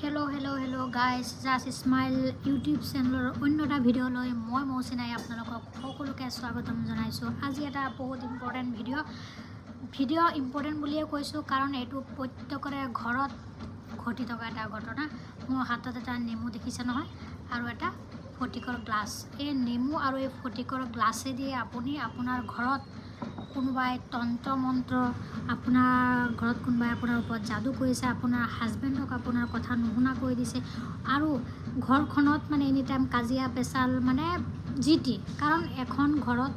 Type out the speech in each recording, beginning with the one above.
Hello guys, just smile YouTube channel অন্যটা video লৈ মই মৌচিনাই আপোনালোকক সকলোকে স্বাগতম জনাইছো। আজি এটা বহুত ইম্পৰ্টেন্ট ভিডিও ইম্পৰ্টেন্ট বুলিয়ে কৈছো কাৰণ এটো প্ৰত্যেকৰে ঘৰত ঘটি থকা এটা ঘটনা। মোৰ হাতত এটা নেমু দেখিছে নহয় আৰু এটা ফটিকৰ গ্লাছ। এই নেমু আৰু এই ফটিকৰ গ্লাছে দিয়ে আপুনি আপোনাৰ ঘৰত কোনোবাই তন্ত্ৰ মন্ত্ৰ আপোনাৰ ঘৰত কোনোবাই আপোনাৰ ওপৰত যাদু কৰিছে, আপোনাৰ হাজবেণ্ডক আপোনাৰ কথা নুশুনা কৰি দিছে আৰু ঘৰখনত মানে এনি টাইম কাজিয়া পেচাল মানে জিটি। কাৰণ এখন ঘৰত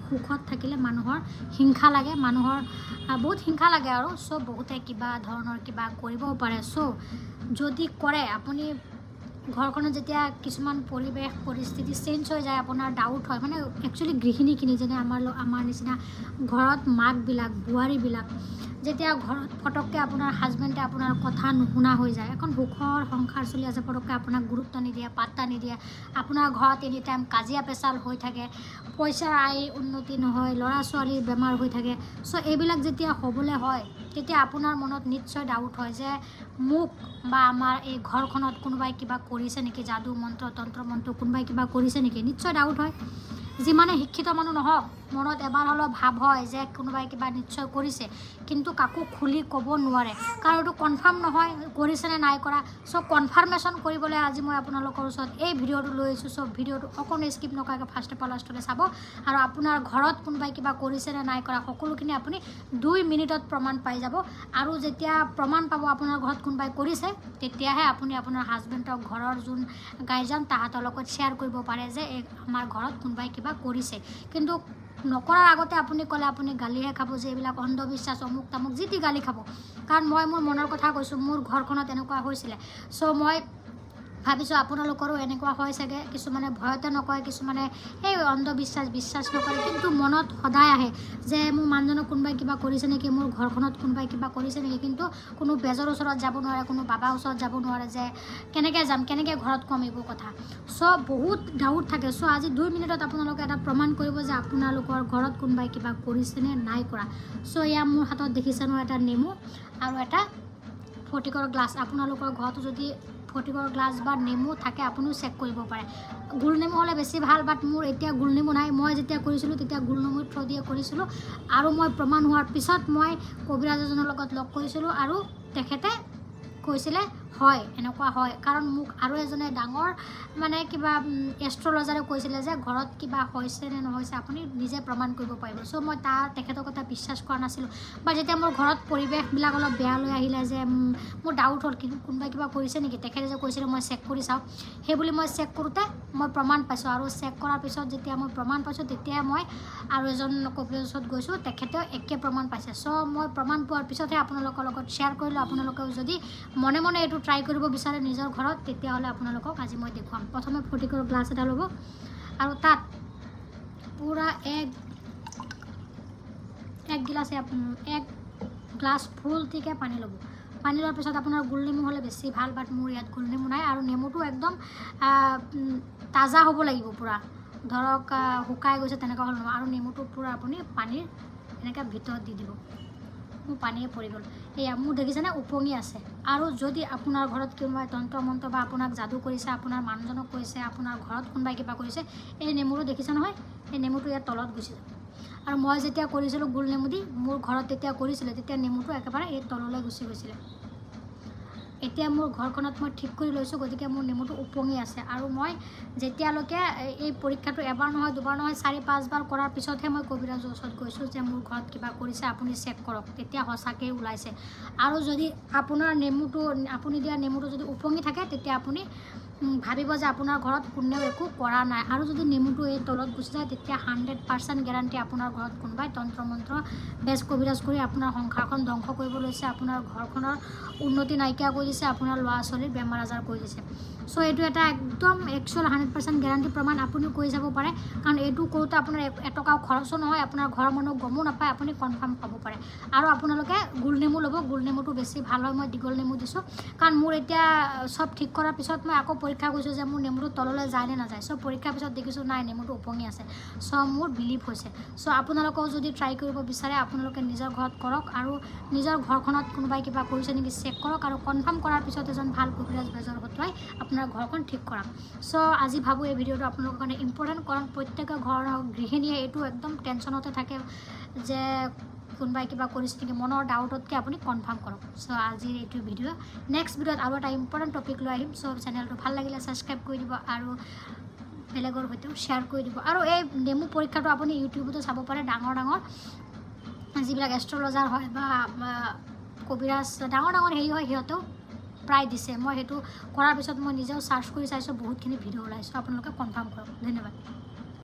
সুখত থাকিলে মানুহৰ হিংসা লাগে, মানুহৰ বহুত হিংসা লাগে আৰু সব বহুতে কিবা ধৰণৰ কিবা কৰিবও পাৰে। যদি কৰে আপুনি ঘৰখনত যেতিয়া কিছুমান পৰিৱেশ পৰিস্থিতি চেঞ্জ হৈ যায়, আপোনাৰ ডাউট হয় মানে একচুৱেলি গৃহিণীখিনি যেনে আমাৰ নিচিনা ঘৰত মাকবিলাক বোৱাৰীবিলাক যেতিয়া ঘৰত ফটককৈ আপোনাৰ হাজবেণ্ডে আপোনাৰ কথা নুশুনা হৈ যায়, এখন সুখৰ সংসাৰ চলি আছে, ফটককৈ আপোনাক গুৰুত্ব নিদিয়ে, পাত্তা নিদিয়ে, আপোনাৰ ঘৰত এনি টাইম কাজিয়া পেচাল হৈ থাকে, পইচাৰ আয় উন্নতি নহয়, ল'ৰা ছোৱালীৰ বেমাৰ হৈ থাকে। এইবিলাক যেতিয়া হ'বলৈ হয় তেতিয়া আপোনাৰ মনত নিশ্চয় ডাউট হয় যে মোক বা আমাৰ এই ঘৰখনত কোনোবাই কিবা কৰিছে নেকি, যাদু মন্ত্ৰ তন্ত্ৰ মন্ত্ৰ কোনোবাই কিবা কৰিছে নেকি, নিশ্চয় ডাউট হয়। যিমানে শিক্ষিত মানুহ নহওক মনত এবাৰ হ'লেও ভাৱ হয় যে কোনোবাই কিবা নিশ্চয় কৰিছে, কিন্তু কাকো খুলি ক'ব নোৱাৰে কাৰণ এইটো কনফাৰ্ম নহয় কৰিছেনে নাই কৰা। কনফাৰ্মেশ্যন কৰিবলৈ আজি মই আপোনালোকৰ ওচৰত এই ভিডিঅ'টো লৈ আহিছোঁ। ভিডিঅ'টো অকণো স্কিপ নকৰাকৈ ফাৰ্ষ্টৰ পৰা লাষ্টলৈ চাব আৰু আপোনাৰ ঘৰত কোনোবাই কিবা কৰিছেনে নাই কৰা সকলোখিনি আপুনি 2 মিনিটত প্ৰমাণ পাই যাব। আৰু যেতিয়া প্ৰমাণ পাব আপোনাৰ ঘৰত কোনোবাই কৰিছে, তেতিয়াহে আপুনি আপোনাৰ হাজবেণ্ডক ঘৰৰ যোন গাৰ্জেন তাহাঁতৰ লগত শ্বেয়াৰ কৰিব পাৰে যে আমাৰ ঘৰত কোনোবাই কিবা কৰিছে। কিন্তু নকৰাৰ আগতে আপুনি ক'লে আপুনি গালিহে খাব যে এইবিলাক অন্ধবিশ্বাস অমুক তামুক যি টি গালি খাব। কাৰণ মই মোৰ মনৰ কথা কৈছোঁ, মোৰ ঘৰখনত এনেকুৱা হৈছিলে। মই ভাবিছোঁ আপোনালোকৰো এনেকুৱা হয় চাগে। কিছুমানে ভয়তে নকয়, কিছুমানে এই অন্ধবিশ্বাস বিশ্বাস নকৰে, কিন্তু মনত সদায় আহে যে মোৰ মানুহজনক কোনোবাই কিবা কৰিছে নেকি, মোৰ ঘৰখনত কোনোবাই কিবা কৰিছে নেকি। কিন্তু কোনো বেজৰ ওচৰত যাব নোৱাৰে, কোনো বাবাৰ ওচৰত যাব নোৱাৰে যে কেনেকৈ যাম, কেনেকৈ ঘৰত কম এইবোৰ কথা। বহুত ডাউট থাকে। আজি 2 মিনিটত আপোনালোকে এটা প্ৰমাণ কৰিব যে আপোনালোকৰ ঘৰত কোনোবাই কিবা কৰিছেনে নাই কৰা। এয়া মোৰ হাতত দেখিছে নহয় এটা নেমু আৰু এটা ফটিকৰ গ্লাছ। আপোনালোকৰ ঘৰতো যদি ফটিকৰ গ্লাছ বা নেমু থাকে আপুনিও চেক কৰিব পাৰে। গোল নেমু হ'লে বেছি ভাল, বাট মোৰ এতিয়া গোল নেমু নাই। মই যেতিয়া কৰিছিলোঁ তেতিয়া গোল নেমুৰ থ্ৰু দিয়ে কৰিছিলোঁ আৰু মই প্ৰমাণ হোৱাৰ পিছত মই কবিৰাজ এজনৰ লগত লগ কৰিছিলোঁ আৰু তেখেতে কৈছিলে হয় এনেকুৱা হয়। কাৰণ মোক আৰু এজনে ডাঙৰ মানে কিবা এষ্ট্ৰলজাৰে কৈছিলে যে ঘৰত কিবা হৈছে নে নহৈছে আপুনি নিজে প্ৰমাণ কৰিব পাৰিব। মই তেখেতৰ কথা বিশ্বাস কৰা নাছিলোঁ। বা যেতিয়া মোৰ ঘৰত পৰিৱেশবিলাক অলপ বেয়া লৈ আহিলে যে মোৰ ডাউট হ'ল কিন্তু কোনোবাই কিবা কৰিছে নেকি, তেখেতে যে কৈছিলে মই চেক কৰি চাওঁ, সেইবুলি মই চেক কৰোঁতে মই প্ৰমাণ পাইছোঁ। আৰু চেক কৰাৰ পিছত যেতিয়া মই প্ৰমাণ পাইছোঁ তেতিয়াই মই আৰু এজন কবিৰাজৰ ওচৰত গৈছোঁ, তেখেতেও একে প্ৰমাণ পাইছে। মই প্ৰমাণ পোৱাৰ পিছতহে আপোনালোকৰ লগত শ্বেয়াৰ কৰিলোঁ। আপোনালোকেও যদি মনে মনে এইটো ট্ৰাই কৰিব বিচাৰে নিজৰ ঘৰত, তেতিয়াহ'লে আপোনালোকক আজি মই দেখুৱাম। প্ৰথমে ফটিকৰ গ্লাছ এটা ল'ব আৰু তাত পূৰা এক গ্লাছ ফুলটিকৈ পানী ল'ব। পানী লোৱাৰ পিছত আপোনাৰ গোল নেমু হ'লে বেছি ভাল, বাট মোৰ ইয়াত গোল নেমু নাই। আৰু নেমুটো একদম তাজা হ'ব লাগিব, পূৰা ধৰক শুকাই গৈছে তেনেকুৱা হ'ল নহয়। আৰু নেমুটো পূৰা আপুনি পানীৰ এনেকৈ ভিতৰত দি দিব। মোৰ পানীয়ে পৰি গ'ল। এয়া মোৰ দেখিছেনে উপঙি আছে। আৰু যদি আপোনাৰ ঘৰত কোনোবাই তন্ত্ৰ মন্ত্ৰ বা আপোনাক যাদু কৰিছে, আপোনাৰ মানুহজনক কৰিছে, আপোনাৰ ঘৰত কোনোবাই কিবা কৰিছে, এই নেমুটো দেখিছে নহয়, এই নেমুটো ইয়াত তলত গুচি যাব। আৰু মই যেতিয়া কৰিছিলোঁ গোল নেমু দি মোৰ ঘৰত তেতিয়া কৰিছিলে, তেতিয়া নেমুটো একেবাৰে এই তললৈ গুচি গৈছিলে। এতিয়া মোৰ ঘৰখনত মই ঠিক কৰি লৈছোঁ, গতিকে মোৰ নেমুটো উপঙি আছে। আৰু মই যেতিয়ালৈকে এই পৰীক্ষাটো এবাৰ নহয় দুবাৰ নহয় 4-5 বাৰ কৰাৰ পিছতহে মই কবিৰাজৰ ওচৰত গৈছোঁ যে মোৰ ঘৰত কিবা কৰিছে আপুনি চেক কৰক, তেতিয়া সঁচাকৈ ওলাইছে। আৰু যদি আপোনাৰ আপুনি দিয়া নেমুটো যদি উপঙি থাকে তেতিয়া আপুনি ভাবিব যে আপোনাৰ ঘৰত কোনেও একো কৰা নাই। আৰু যদি নেমুটো এই তলত গুচি যায় তেতিয়া 100% গেৰাণ্টি আপোনাৰ ঘৰত কোনোবাই তন্ত্ৰ মন্ত্ৰ বেজ কবিৰাজ কৰি আপোনাৰ সংসাৰখন ধ্বংস কৰিব লৈছে, আপোনাৰ ঘৰখনৰ উন্নতি নাইকিয়া কৰি দিছে, আপোনাৰ ল'ৰা ছোৱালীৰ বেমাৰ আজাৰ কৰি দিছে। সো এইটো এটা একদম একচুয়াল 100% গ্যাৰান্টি প্ৰমাণ আপুনি কৈ যাব পাৰে কাৰণ এইটো কৰোতে আপোনাৰ এটকাও খৰচো নহয় আপোনাৰ ঘৰৰ মানুহ গমো নাপায় আপুনি কনফাৰ্ম পাব পাৰে আৰু আপোনালোকে গুল নেমু ল'ব গুল নেমুটো বেছি ভাল হয় মই দীঘল নেমু দিছোঁ কাৰণ মোৰ এতিয়া সব ঠিক কৰাৰ পিছত মই আকৌ পৰীক্ষা কৰিছোঁ যে মোৰ নেমুটো তললৈ যায় নে নাযায় সব পৰীক্ষাৰ পিছত দেখিছোঁ নাই নেমুটো উপঙি আছে সব মোৰ বিলিভ হৈছে সো আপোনালোকেও যদি ট্ৰাই কৰিব বিচাৰে আপোনালোকে নিজৰ ঘৰত কৰক আৰু নিজৰ ঘৰখনত কোনোবাই কিবা কৰিছে নেকি চেক কৰক আৰু কনফাৰ্ম কৰাৰ পিছত এজন ভাল কবিৰাজ বেজৰ হতুৱাই আপোনাৰ ঘৰখন ঠিক কৰক সো আজি ভাবোঁ এই ভিডিঅ'টো আপোনালোকৰ কাৰণে ইম্পৰ্টেণ্ট কাৰণ প্ৰত্যেকৰ ঘৰৰ গৃহিণীয়ে এইটো একদম টেনশ্যনতে থাকে যে কোনোবাই কিবা কৰিছে নেকি মনৰ ডাউটতকৈ আপুনি কনফাৰ্ম কৰক সো আজিৰ এইটো ভিডিঅ' নেক্সট ভিডিঅ'ত আৰু এটা ইম্পৰ্টেণ্ট টপিক লৈ আহিম সো চেনেলটো ভাল লাগিলে ছাবস্ক্ৰাইব কৰি দিব আৰু বেলেগৰ সৈতেও শ্বেয়াৰ কৰি দিব আৰু এই নেমু পৰীক্ষাটো আপুনি ইউটিউবতো চাব পাৰে ডাঙৰ যিবিলাক এষ্ট্ৰলজাৰ হয় বা কবিৰাজ ডাঙৰ হেৰি হয় সিহঁতেও প্ৰায় দিছে মই সেইটো কৰাৰ পিছত মই নিজেও চাৰ্চ কৰি চাইছোঁ বহুতখিনি ভিডিঅ' ওলাইছোঁ আপোনালোকে কনফাৰ্ম কৰক ধন্যবাদ